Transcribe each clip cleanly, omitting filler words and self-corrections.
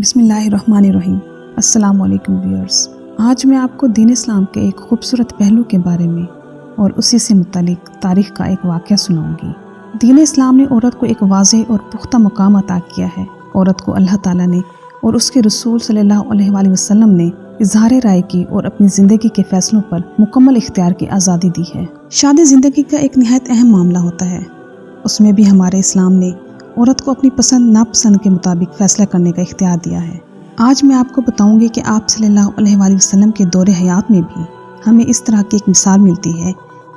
بسم اللہ الرحمن الرحیم۔ السلام علیکم ویورز، آج میں آپ کو دین اسلام کے ایک خوبصورت پہلو کے بارے میں اور اسی سے متعلق تاریخ کا ایک واقعہ سناؤں گی۔ دین اسلام نے عورت کو ایک واضح اور پختہ مقام عطا کیا ہے۔ عورت کو اللہ تعالیٰ نے اور اس کے رسول صلی اللہ علیہ وآلہ وسلم نے اظہار رائے کی اور اپنی زندگی کے فیصلوں پر مکمل اختیار کی آزادی دی ہے۔ شادی زندگی کا ایک نہایت اہم معاملہ ہوتا ہے۔ اس میں بھی ہمارے اسلام نے عورت کو اپنی پسند ناپسند کے مطابق فیصلہ کرنے کا اختیار دیا ہے۔ آج میں آپ کو بتاؤں گی کہ آپ صلی اللہ علیہ وآلہ وسلم کے دور حیات میں بھی ہمیں اس طرح کی ایک مثال ملتی ہے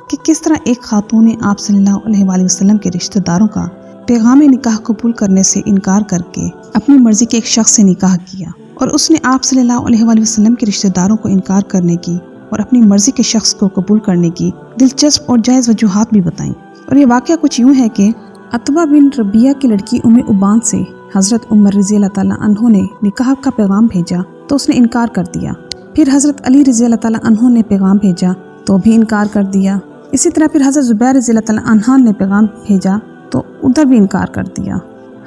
کہ کس طرح ایک خاتون نے آپ صلی اللہ علیہ وآلہ وسلم کے رشتہ داروں کا پیغام نکاح قبول کرنے سے انکار کر کے اپنی مرضی کے ایک شخص سے نکاح کیا، اور اس نے آپ صلی اللہ علیہ وآلہ وسلم کے رشتہ داروں کو انکار کرنے کی اور اپنی مرضی کے شخص کو قبول کرنے کی دلچسپ اور جائز وجوہات بھی بتائیں۔ اور یہ واقعہ کچھ یوں ہے کہ عتبہ بن ربیعہ کی لڑکی ام ابان سے حضرت عمر رضی اللہ تعالیٰ عنہ نے نکاح کا پیغام بھیجا تو اس نے انکار کر دیا۔ پھر حضرت علی رضی اللہ تعالیٰ عنہ نے پیغام بھیجا تو بھی انکار کر دیا۔ اسی طرح پھر حضرت زبیر رضی اللہ تعالیٰ عنہ نے پیغام بھیجا تو ادھر بھی انکار کر دیا۔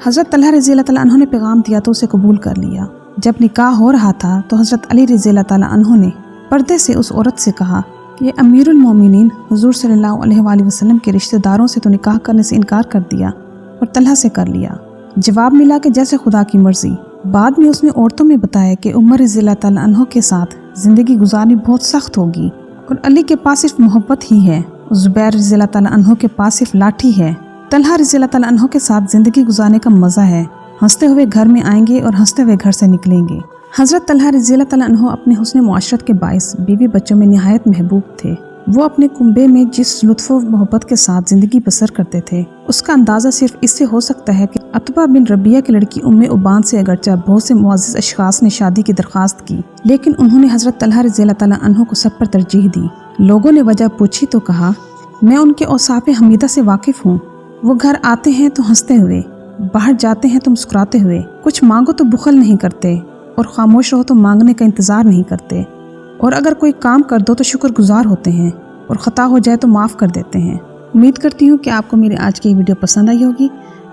حضرت طلحہ رضی اللہ تعالیٰ عنہ نے پیغام دیا تو اسے قبول کر لیا۔ جب نکاح ہو رہا تھا تو حضرت علی رضی اللہ تعالیٰ عنہ نے پردے سے اس عورت سے کہا کہ یہ امیر المومنین حضور صلی اللہ علیہ وآلہ وسلم کے رشتہ داروں سے تو نکاح کرنے سے انکار کر دیا اور طلحہ سے کر لیا۔ جواب ملا کہ جیسے خدا کی مرضی۔ بعد میں اس نے عورتوں میں بتایا کہ عمر رضی اللہ تعالیٰ عنہ کے ساتھ زندگی گزارنی بہت سخت ہوگی، اور علی کے پاس صرف محبت ہی ہے، اور زبیر رضی اللہ تعالیٰ عنہ کے پاس صرف لاٹھی ہے۔ طلحہ رضی اللہ تعالیٰ عنہ کے ساتھ زندگی گزارنے کا مزہ ہے، ہنستے ہوئے گھر میں آئیں گے اور ہنستے ہوئے گھر سے نکلیں گے۔ حضرت طلحہ رضی اللہ تعالیٰ عنہ اپنے حسن معاشرت کے باعث بیوی بچوں میں نہایت محبوب تھے۔ وہ اپنے کنبے میں جس لطف و محبت کے ساتھ زندگی بسر کرتے تھے اس کا اندازہ صرف اس سے ہو سکتا ہے کہ عتبہ بن ربیعہ کی لڑکی ام ابان سے اگرچہ بہت سے معزز اشخاص نے شادی کی درخواست کی، لیکن انہوں نے حضرت طلحہ رضی اللہ تعالیٰ عنہ کو سب پر ترجیح دی۔ لوگوں نے وجہ پوچھی تو کہا، میں ان کے اوصاف حمیدہ سے واقف ہوں۔ وہ گھر آتے ہیں تو ہنستے ہوئے، باہر جاتے ہیں تو مسکراتے ہوئے، کچھ مانگو تو بخل نہیں کرتے، اور خاموش رہو تو مانگنے کا انتظار نہیں کرتے، اور اگر کوئی کام کر دو تو شکر گزار ہوتے ہیں، اور خطا ہو جائے تو معاف کر دیتے ہیں۔ امید کرتی ہوں کہ آپ کو میری آج کی ویڈیو پسند آئی ہوگی،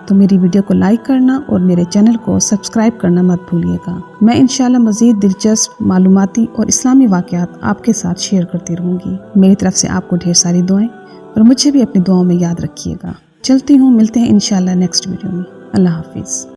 تو میری ویڈیو کو لائک کرنا اور میرے چینل کو سبسکرائب کرنا مت بھولیے گا۔ میں انشاءاللہ مزید دلچسپ معلوماتی اور اسلامی واقعات آپ کے ساتھ شیئر کرتی رہوں گی۔ میری طرف سے آپ کو ڈھیر ساری دعائیں، اور مجھے بھی اپنی دعاؤں میں یاد رکھیے گا۔ چلتی ہوں، ملتے ہیں انشاءاللہ نیکسٹ ویڈیو میں۔ اللہ حافظ۔